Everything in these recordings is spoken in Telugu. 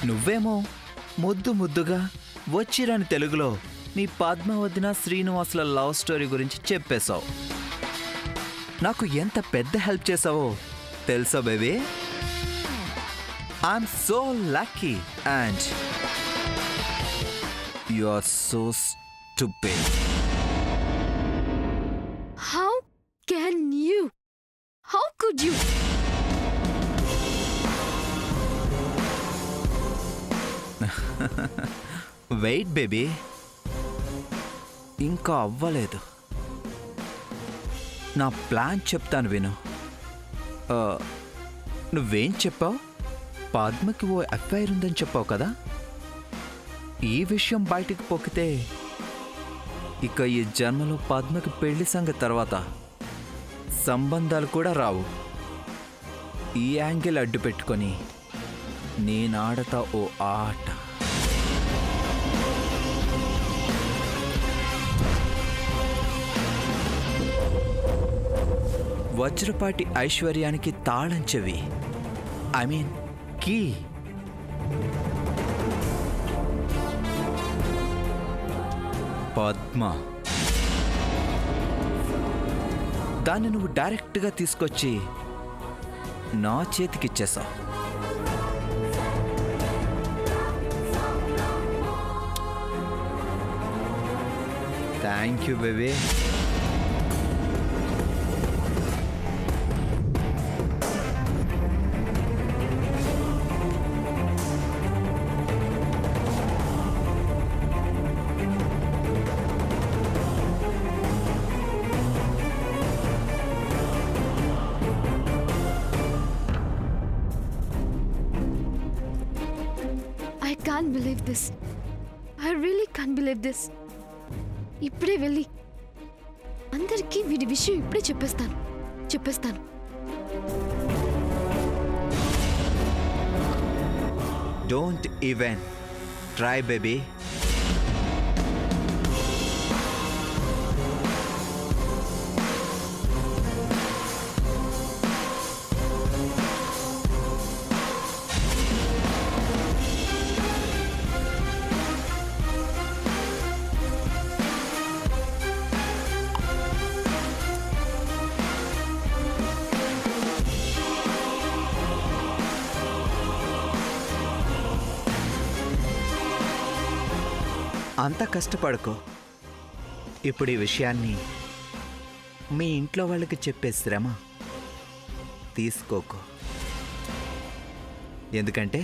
నువ్వేమో ముద్దు ముద్దుగా వచ్చిరాని తెలుగులో మీ పద్మావతిన శ్రీనివాసుల లవ్ స్టోరీ గురించి చెప్పేశావు. నాకు ఎంత పెద్ద హెల్ప్ చేసావో తెలుసా baby? I'm so lucky and you are so stupid. How can you? How could you? Wait baby, ఇంకా అవ్వలేదు. నా ప్లాన్ చెప్తాను విను. నువ్వేం చెప్పావు? పద్మకి ఓ ఎఫ్ఐఆర్ ఉందని చెప్పావు కదా. ఈ విషయం బయటికి పొక్కితే ఇక ఈ జన్మలో పద్మకి పెళ్లి సంగతి తర్వాత సంబంధాలు కూడా రావు. ఈ యాంగిల్ అడ్డు పెట్టుకొని నేనాడతా ఓ ఆట. వజ్రపాటి ఐశ్వర్యానికి తాళం చెవి, ఐ మీన్ కీ. పద్మ. దాన్ని నువ్వు డైరెక్ట్గా తీసుకొచ్చి నా చేతికిచ్చేసావు. Thank you baby. I can't believe this. I really can't believe this. ఇప్పుడే వెళ్ళి అందరికీ వీడి విషయం ఇప్పుడే చెప్పేస్తాను. Don't even try baby. అంత కష్టపడుకో. ఇప్పుడు ఈ విషయాన్ని మీ ఇంట్లో వాళ్ళకి చెప్పే శ్రమ తీసుకోకు. ఎందుకంటే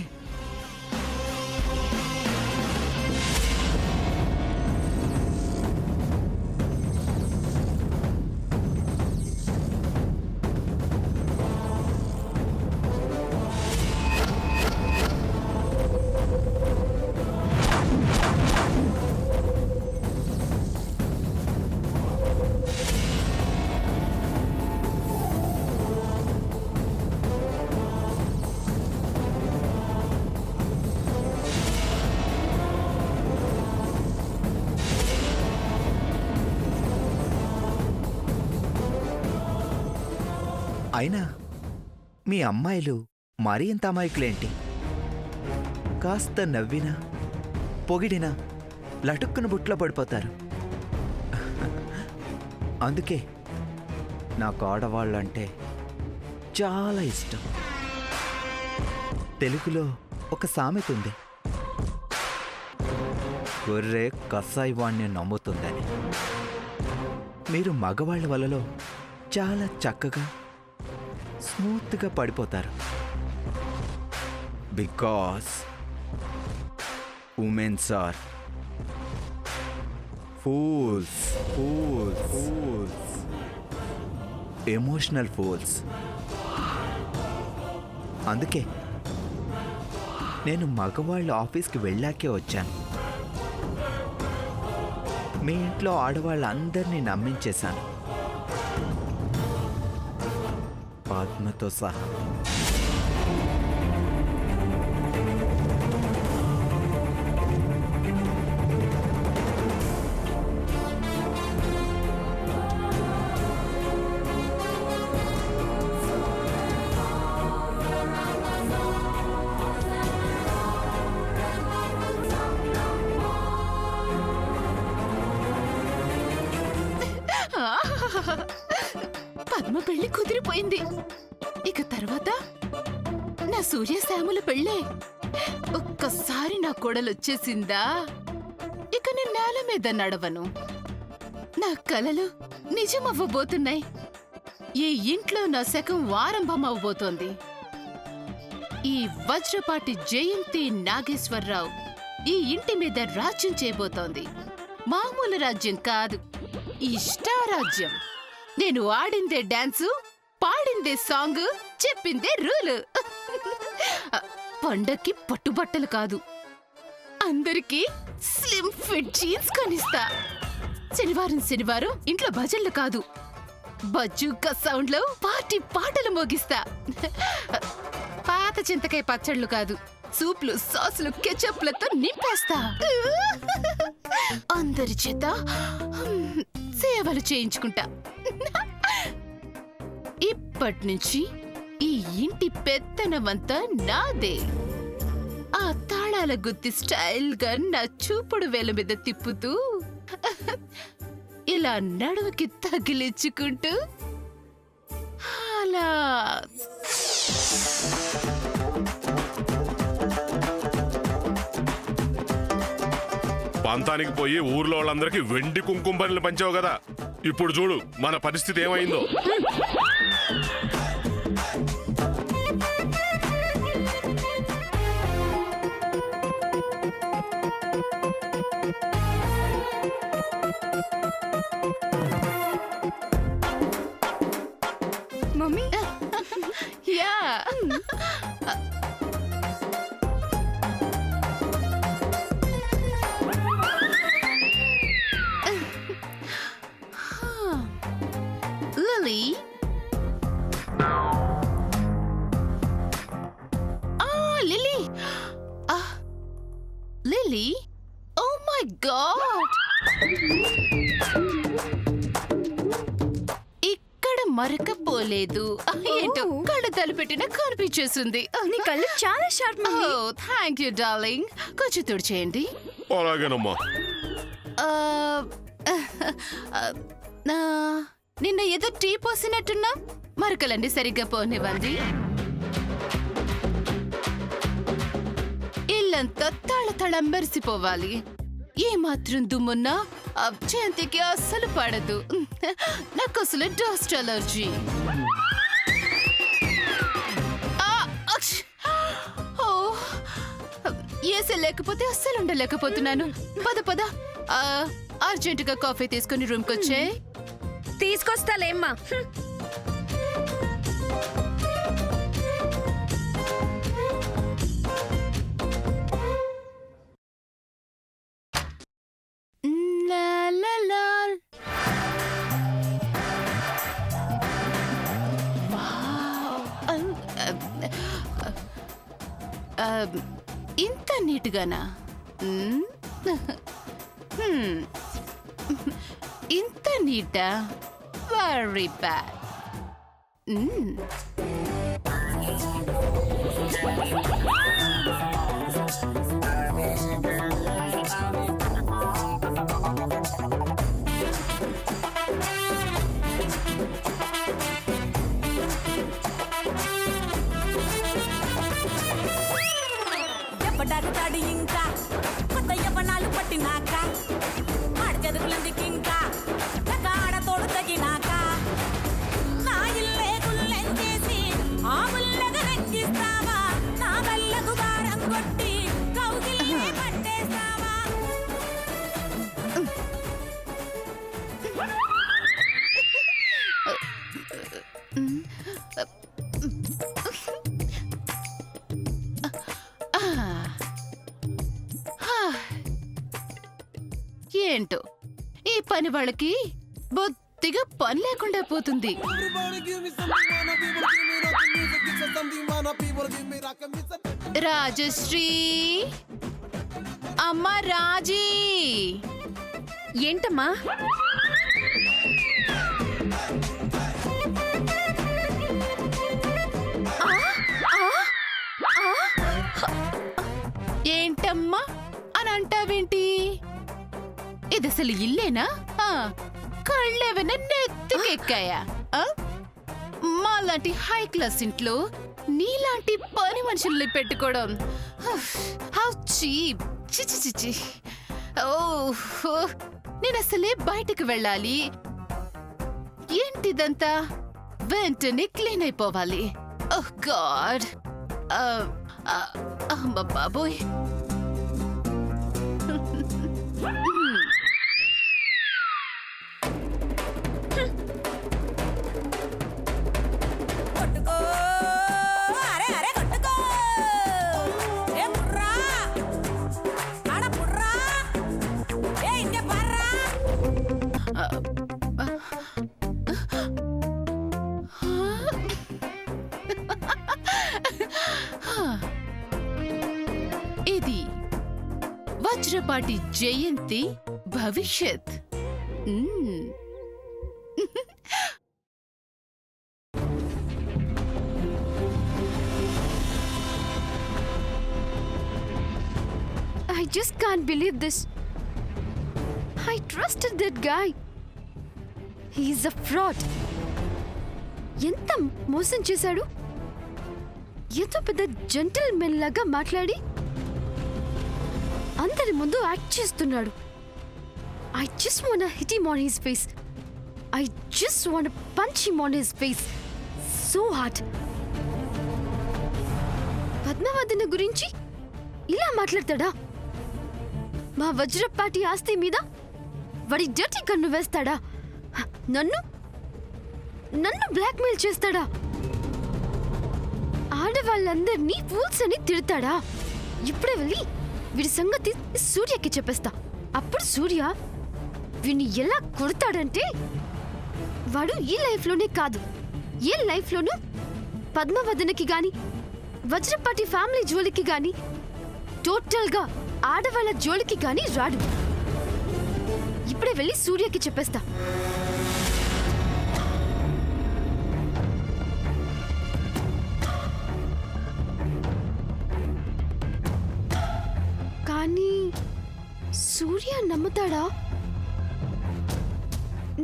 అయినా మీ అమ్మాయిలు మరీ ఇంత అమాయకులేంటి? కాస్త నవ్వినా పొగిడినా లటుక్కున బుట్లో పడిపోతారు. అందుకే నాకు ఆడవాళ్ళంటే చాలా ఇష్టం. తెలుగులో ఒక సామెత ఉంది, గొర్రె కసాయి వాణ్ణి నమ్ముతుందని. మీరు మగవాళ్ళ వలలో చాలా చక్కగా స్మూత్గా పడిపోతారు. Because womens are fools, emotional fools. అందుకే నేను మగవాళ్ళ ఆఫీస్కి వెళ్ళాకే వచ్చాను. మీ ఇంట్లో ఆడవాళ్ళందరినీ నమ్మించేశాను, పద్మతో సహా. పద్మ పెళ్లి కుదిరిపోయింది. ఇక తర్వాత నా సూర్యశ్యాముల పెళ్ళే. ఒక్కసారి నా కోడలొచ్చేసిందా ఇక నేను నేల మీద నడవను. నా కలలు నిజమవ్వబోతున్నాయి. ఈ ఇంట్లో నా శకం ఆరంభమవబోతోంది. ఈ వజ్రపాటి జయంతి నాగేశ్వరరావు ఈ ఇంటి మీద రాజ్యం చేయబోతోంది. మామూలు రాజ్యం కాదు, ఇష్టారాజ్యం. నేను ఆడిందే డాన్సు, పాడిందే సాంగ్, చెప్పిందే రూలు. పండక్కి పట్టుబట్టలు కాదు, అందరికీ స్లిమ్ ఫిట్ జీన్స్ కొనిస్తా. శనివారం ఇంట్లో భజన్లు కాదు, బజ్జుక సౌండ్ లో పార్టీ పాటలు మోగిస్తా. పాత చింతకాయ పచ్చళ్ళు కాదు, సూప్లు సాసులు కెచప్లతో నింపేస్తా. అందరి చేత సేవలు చేయించుకుంటా. ఇప్పటినుంచి ఈ ఇంటి పెత్తనమంతా నాదే. ఆ తాళాల గుత్తి స్టైల్ గా నా చూపుడు వేల మీద తిప్పుతూ ఇలా నడుముకి తగిలించుకుంటూ అలా పంతానికి పోయి ఊర్లో వాళ్ళందరికీ వెండి కుంకుమ పనులు పంచావు కదా, ఇప్పుడు చూడు మన పరిస్థితి ఏమైందో. Mummy yeah Lily? Lily! Lily? Oh my God! ఇక్కడ మరకపోలేదు. ఏంటో కళ్ళు తలుపెట్టిన కనిపించేసింది. నీ కళ్ళు చాలా sharp mummy. Thank you darling. కొంచెం తుడిచేయండి. అలాగేనమ్మా. నిన్న ఏదో టీ పోసినట్టున్నా, మరకలండి సరిగ్గా పోనివ్వండి. ఇల్లంతా తళతళ మెరిసిపోవాలి. ఏ మాత్రం దుమ్మున్నా జయంతికి అస్సలు పడదు. నాకు అసలు డస్ట్ అలర్జీ. ఏసీ లేకపోతే అస్సలు ఉండలేకపోతున్నాను. పద అర్జెంటుగా కాఫీ తీసుకుని రూమ్కి వచ్చే. తీసుకొస్తాలేమ్మా. ఇంత నీట్గానా? ఇంత నీటా? Very bad. ఎప్పటాడుతాడు ఇంకా కొత్త యవ్వనాలు పట్టినాక ఆడచదుకులందుకు ఇంకా ఆడతోడు తగినాక నా ఇల్లే గుల్లెంచేసి ఆ బుల్లగా రెక్కిస్తావా? నా బల్లకు దారం కొట్టి కౌగిల్లే పట్టేస్తావా? ఏంటో ఈ పని వాళ్ళకి బొత్తిగా పని లేకుండా పోతుంది. రాజశ్రీ, అమ్మ రాజీ. ఏంటమ్మా? ఏంటమ్మా అని అంటావేంటి? ఇది అసలు ఇల్లేనా? కళ్ళేవైనా నెత్తికెక్కాయా ఆ? మాలాంటి హై క్లాస్ ఇంట్లో నీలాంటి పని మనుషుల్ని పెట్టుకోవడం హౌ చీప్. చిచి చిచి. ఓ నేను అసలే బయటకు వెళ్ళాలి. ఏంటిదంతా? వెంటనే క్లీన్ అయిపోవాలి. ఓహ్ గాడ్. అమ్మ బాబోయ్. కొట్టుకో అరే అరే కొట్టుకో ఏ బుర్రా ఆడ బుర్రా ఏ ఇంకే పర్రా ఇది వజ్రపాటి జయంతి భవిష్యత్. మ్మ్. I just can't believe this. I trusted that guy. He's a fraud. ఎంత మోసం చేశాడు. ఎంతో పెద్ద జెంటిల్మెన్ లాగా మాట్లాడి అందరి ముందు యాక్ట్ చేస్తున్నాడు. I just wanna hit him on his face. I just wanna punch him on his face. So hard. పద్మావతిని గురించి ఇలా మాట్లాడతాడా? మా వజ్రపాటి ఆస్తి మీద వాడి డర్టీ కన్ను వేస్తాడా? నన్ను బ్లాక్మెయిల్ చేస్తాడా? ఆడవాళ్ళందరినీ ఫూల్స్ అని తిడతాడా? ఇప్పుడే వెళ్ళి వీడి సంగతి సూర్యకి చెప్పేస్తా. అప్పుడు సూర్య వీడిని ఎలా కొడతాడంటే వాడు ఈ లైఫ్లోనే కాదు ఏ లైఫ్లోనూ పద్మవదనకి గాని వజ్రపాటి ఫ్యామిలీ జోలికి గాని టోటల్గా ఆడవాళ్ళ జోలికి గాని రాడు. ఇప్పుడే వెళ్ళి సూర్యకి చెప్పేస్తా. కానీ సూర్య నమ్ముతాడా?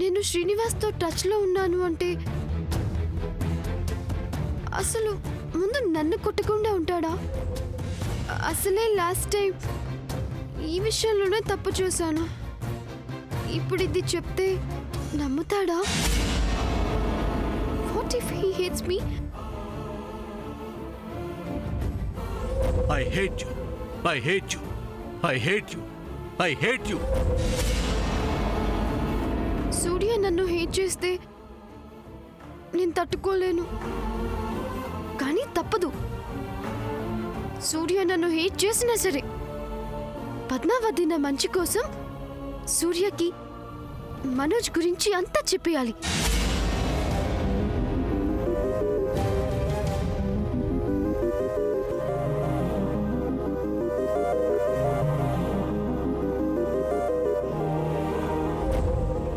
నేను శ్రీనివాస్తో టచ్లో ఉన్నాను అంటే అసలు ముందు నన్ను కొట్టకుండా ఉంటాడా? అసలే లాస్ట్ టైం ఈ విషయంలోనే తప్పు చేశాను. ఇప్పుడు ఇది చెప్తే నమ్ముతాడా? What if he hates me? I hate you. I hate you. I hate you. I hate you. సూర్య నన్ను హేట్ చేస్తే నేను తట్టుకోలేను. కానీ తప్పదు. సూర్య నన్ను హేట్ చేసినా సరే పద్మావతి నా మంచి కోసం సూర్యకి మనోజ్ గురించి అంతా చెప్పేయాలి.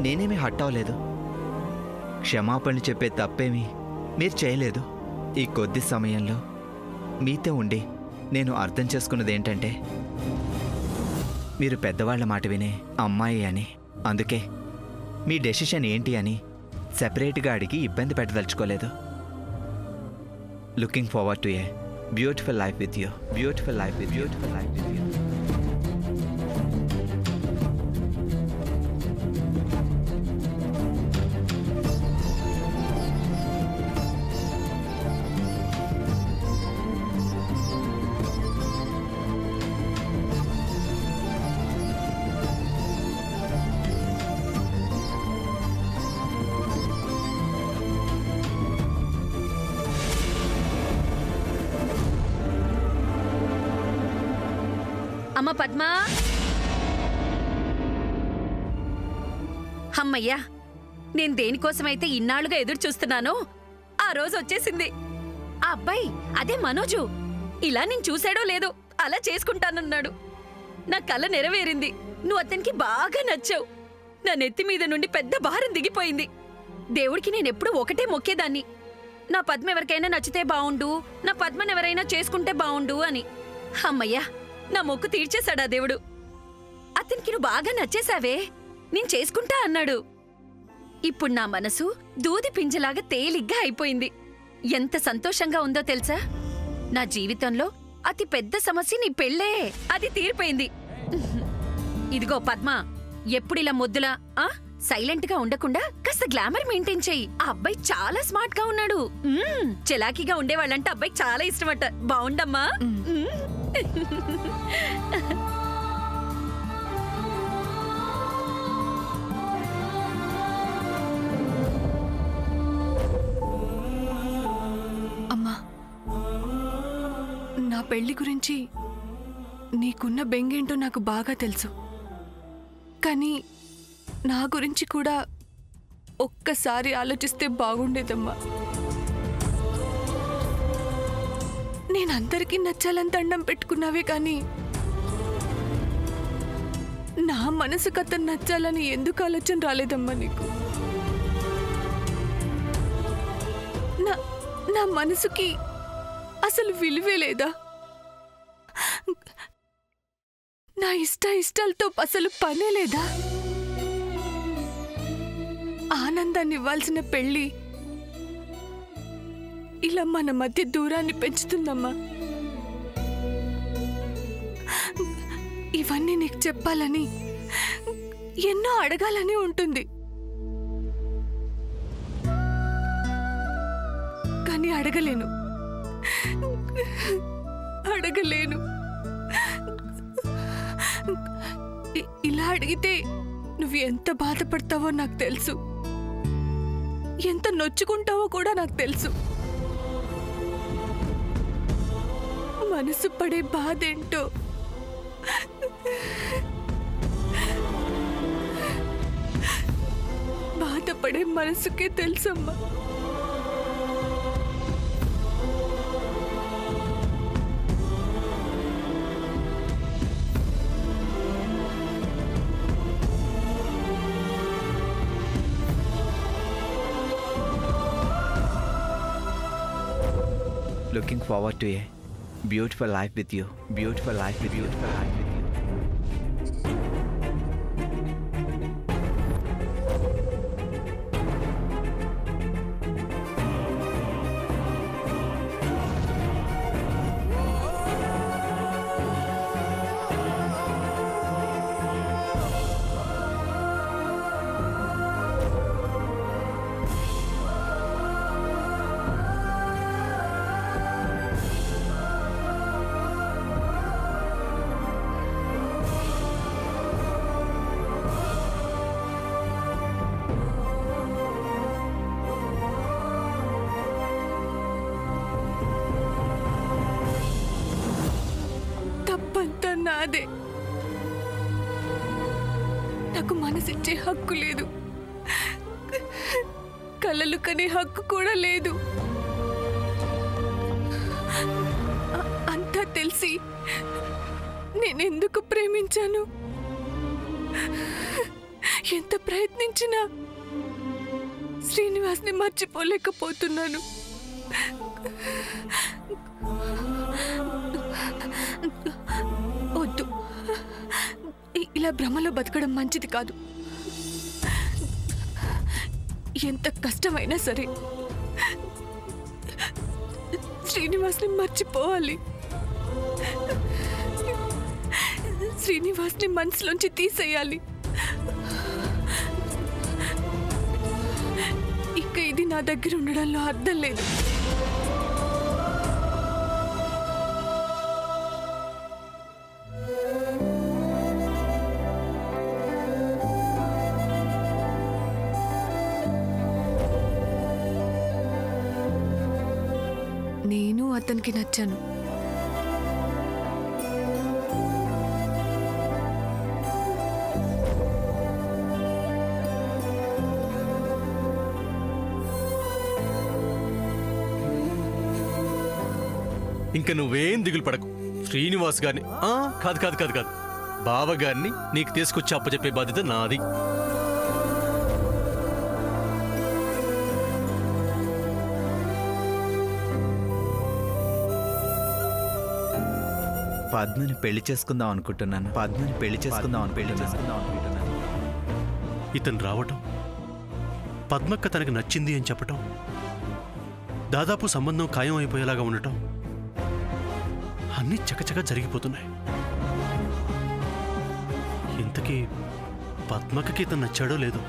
నేనేమీ హట్ అవ్వలేదు. క్షమాపణలు చెప్పే తప్పేమీ మీరు చేయలేదు. ఈ కొద్ది సమయంలో మీతో ఉండి నేను అర్థం చేసుకున్నది ఏంటంటే మీరు పెద్దవాళ్ల మాట వినే అమ్మాయి అని. అందుకే మీ డెసిషన్ ఏంటి అని సెపరేట్గా అడిగి ఇబ్బంది పెట్టదలుచుకోలేదు. Looking forward to a beautiful life with you. Beautiful life with beautiful life with you. అమ్మ పద్మా, అమ్మయ్యా, నేను దేనికోసమైతే ఇన్నాళ్లుగా ఎదురు చూస్తున్నానో ఆ రోజు వచ్చేసింది. ఆ అబ్బాయి అదే మనోజు. ఇలా నేను చూసాడో లేదో అలా చేసుకుంటానన్నాడు. నా కల నెరవేరింది. నువ్వు అతనికి బాగా నచ్చావు. నా నెత్తి మీద నుండి పెద్ద భారం దిగిపోయింది. దేవుడికి నేనెప్పుడు ఒకటే మొక్కేదాన్ని, నా పద్మ ఎవరికైనా నచ్చితే బావుండు, నా పద్మను ఎవరైనా చేసుకుంటే బావుండు అని. అమ్మయ్యా, నా మొక్కు తీర్చేశాడా దేవుడు. అతనికి నువ్వు బాగా నచ్చేశావే, నేను చేసుకుంటా అన్నాడు. ఇప్పుడు నా మనసు దూది పింజలాగా తేలిగ్గా అయిపోయింది. ఎంత సంతోషంగా ఉందో తెలుసా? నా జీవితంలో అతి పెద్ద సమస్య నీ పెళ్ళే. అది తీరిపోయింది. ఇదిగో పద్మ, ఎప్పుడిలా మొద్దులా సైలెంట్ గా ఉండకుండా కాస్త గ్లామర్ మెయింటైన్ చెయ్యి. ఆ అబ్బాయి చాలా స్మార్ట్ గా ఉన్నాడు. చలాకీగా ఉండేవాళ్ళంటే అబ్బాయికి చాలా ఇష్టమట. బావుండమ్మా? అమ్మా, నా పెళ్లి గురించి నీకున్న బెంగేంటో నాకు బాగా తెలుసు. కానీ నా గురించి కూడా ఒక్కసారి ఆలోచిస్తే బాగుండేదమ్మా. నేనందరికీ నచ్చాలని దండం పెట్టుకున్నావే కానీ నా మనసుకు అతను నచ్చాలని ఎందుకు ఆలోచన రాలేదమ్మా నీకు? నా మనసుకి అసలు విలువే లేదా? నా ఇష్టాలతో అసలు పనే లేదా? ఆనందాన్ని ఇవ్వాల్సిన పెళ్లి ఇలా మన మధ్య దూరాన్ని పెంచుతుందమ్మా. ఇవన్నీ నీకు చెప్పాలని, ఎన్నో అడగాలని ఉంటుంది. కానీ అడగలేను. ఇలా అడిగితే నువ్వు ఎంత బాధపడతావో నాకు తెలుసు. ఎంత నొచ్చుకుంటావో కూడా నాకు తెలుసు. మనసు పడే బాధ ఏంటో బాధపడే మనసుకే తెలుసమ్మా. Looking forward to a beautiful life with you. Beautiful life with you. Beautiful life with you. తప్పంతా నాదే. నాకు మనసిచ్చే హక్కు లేదు, కలలు కనే హక్కు కూడా లేదు. అంతా తెలిసి నేనెందుకు ప్రేమించాను? ఎంత ప్రయత్నించినా శ్రీనివాస్ని మర్చిపోలేకపోతున్నాను. వద్దు, ఇలా భ్రమలో బతకడం మంచిది కాదు. ఎంత కష్టమైనా సరే శ్రీనివాస్ని మర్చిపోవాలి. శ్రీనివాస్ని మనసులోంచి తీసేయాలి. ఇక ఇది నా దగ్గర ఉండడంలో అర్థం లేదు. నేను అతనికి నచ్చాను. ఇంక నువ్వేం దిగులు పడకు. శ్రీనివాస్ గారిని కాదు కాదు కాదు కాదు బావ గారిని నీకు తీసుకొచ్చి అప్పచెప్పే బాధ్యత నాది. పద్మని పెళ్లి చేసుకుందాం అనుకుంటున్నాను. ఇతను రావటం పద్మక్క తనకి నచ్చింది అని చెప్పటం, దాదాపు సంబంధం ఖాయం అయిపోయేలాగా ఉండటం అన్నీ చకచక జరిగిపోతున్నాయి. ఇంతకీ పద్మక్కకి తను నచ్చాడో లేదో?